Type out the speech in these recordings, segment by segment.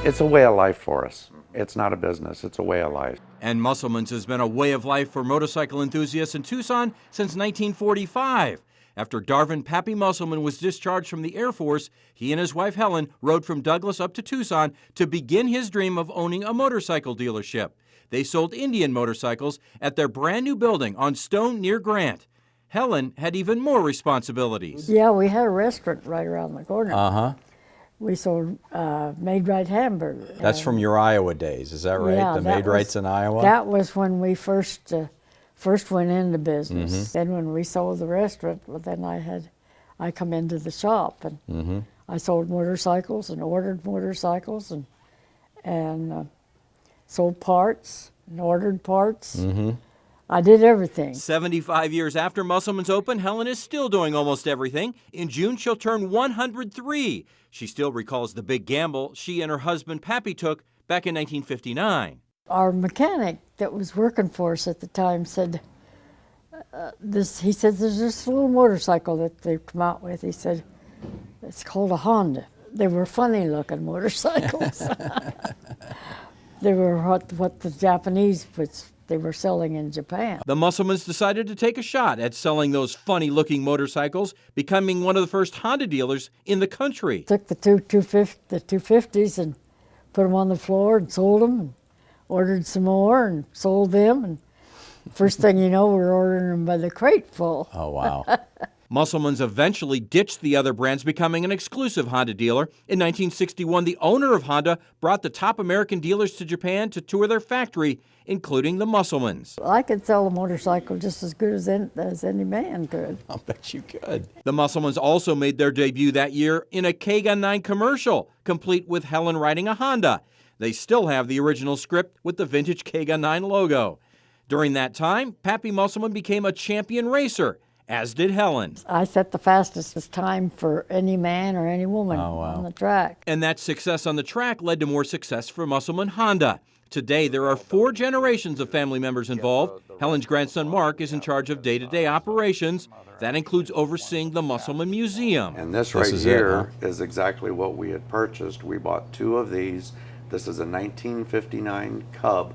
It's a way of life for us. It's not a business, it's a way of life. And Musselman's has been a way of life for motorcycle enthusiasts in Tucson since 1945. After Darvin Pappy Musselman was discharged from the Air Force, he and his wife Helen rode from Douglas up to Tucson to begin his dream of owning a motorcycle dealership. They sold Indian motorcycles at their brand new building on Stone near Grant. Helen had even more responsibilities. Yeah, we had a restaurant right around the corner. Uh-huh. We sold made-right hamburgers. That's from your Iowa days, is that right? Yeah, the that Made-Rights in Iowa? That was when we first went into business. Mm-hmm. Then when we sold the restaurant, well, then I come into the shop and Mm-hmm. I sold motorcycles and ordered motorcycles and sold parts and ordered parts. Mm-hmm. I did everything. 75 years after Musselman's open, Helen is still doing almost everything. In June, she'll turn 103. She still recalls the big gamble she and her husband Pappy took back in 1959. Our mechanic that was working for us at the time said, he said, there's this little motorcycle that they've come out with. He said, it's called a Honda. They were funny looking motorcycles. They were what the Japanese they were selling in Japan. The Musselmans decided to take a shot at selling those funny-looking motorcycles, becoming one of the first Honda dealers in the country. Took the 250s and put them on the floor and sold them, and ordered some more and sold them. And first thing you know, we're ordering them by the crate full. Oh, wow. Musselman's eventually ditched the other brands, becoming an exclusive Honda dealer. In 1961, the owner of Honda brought the top American dealers to Japan to tour their factory, including the Musselmans. I could sell a motorcycle just as good as any man could. I'll bet you could. The Musselmans also made their debut that year in a K-Gun 9 commercial, complete with Helen riding a Honda. They still have the original script with the vintage K-Gun 9 logo. During that time, Pappy Musselman became a champion racer, as did Helen. I set the fastest time for any man or any woman on the track. And that success on the track led to more success for Musselman Honda. Today, there are 4 generations of family members involved. Helen's grandson, Mark, is in charge of day-to-day operations. That includes overseeing the Musselman Museum. And this right here is exactly what we had purchased. We bought 2 of these. This is a 1959 Cub,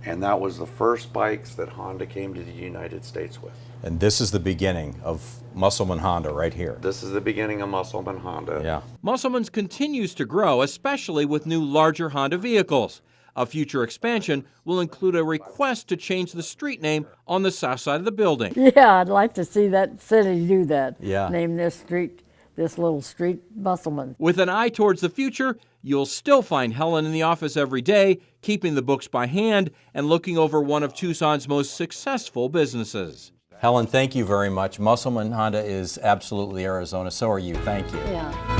and that was the first bikes that Honda came to the United States with. And this is the beginning of Musselman Honda right here. This is the beginning of Musselman Honda. Yeah. Musselman's continues to grow, especially with new, larger Honda vehicles. A future expansion will include a request to change the street name on the south side of the building. Yeah, I'd like to see that city do that. Yeah. Name this little street Musselman. With an eye towards the future, you'll still find Helen in the office every day, keeping the books by hand and looking over one of Tucson's most successful businesses. Helen, thank you very much. Musselman Honda is absolutely Arizona. So are you. Thank you. Yeah.